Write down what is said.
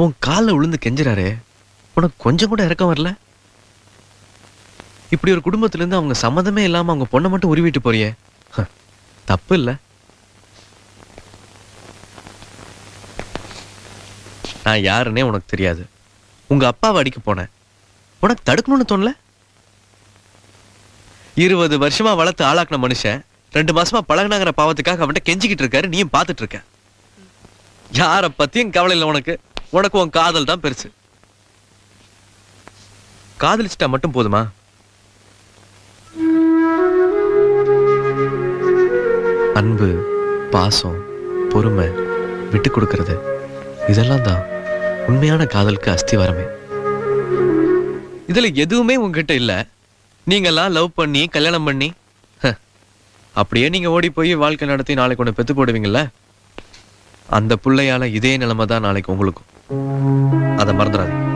உன் காலில் விழுந்து கெஞ்சுறாரு, உனக்கு கொஞ்சம் கூட இறக்கம் வரல? இப்படி ஒரு குடும்பத்துல இருந்து அவங்க சம்மதமே இல்லாம அவங்க பொண்ணை மட்டும் உருவிட்டு போறியே, தப்பு இல்ல? நான் யாருன்னே உனக்கு தெரியாது. உங்க அப்பாவை அடிக்க போனேன், உனக்கு தடுக்கணும்னு தோணல? 20 வருஷமா வளர்த்து ஆளாக்குன மனுஷன் 2 மாசமா பழகினாங்கிற பாவத்துக்காக அவன்கிட்ட கெஞ்சிக்கிட்டு இருக்காரு, நீயும் பார்த்துட்டு இருக்க. யார பத்தியும் கவலை இல்லை உனக்கு. உனக்கு உன் காதல் தான் பெருசு. காதலிச்சிட்டா மட்டும் போதுமா? அன்பு, பாசம், பொறுமை, விட்டு கொடுக்கறது, இதெல்லாம் தான் உண்மையான காதலுக்கு அஸ்திவாரமே. இதுல எதுவுமே உங்ககிட்ட இல்ல. நீங்கெல்லாம் லவ் பண்ணி கல்யாணம் பண்ணி அப்படியே நீங்க ஓடி போய் வாழ்க்கை நடத்தி நாளைக்கு ஒண்ணு பெத்து போடுவீங்கல்ல, அந்த பிள்ளையால இதே நிலைமை தான் நாளைக்கு உங்களுக்கும். அதை மறந்துடாதீங்க.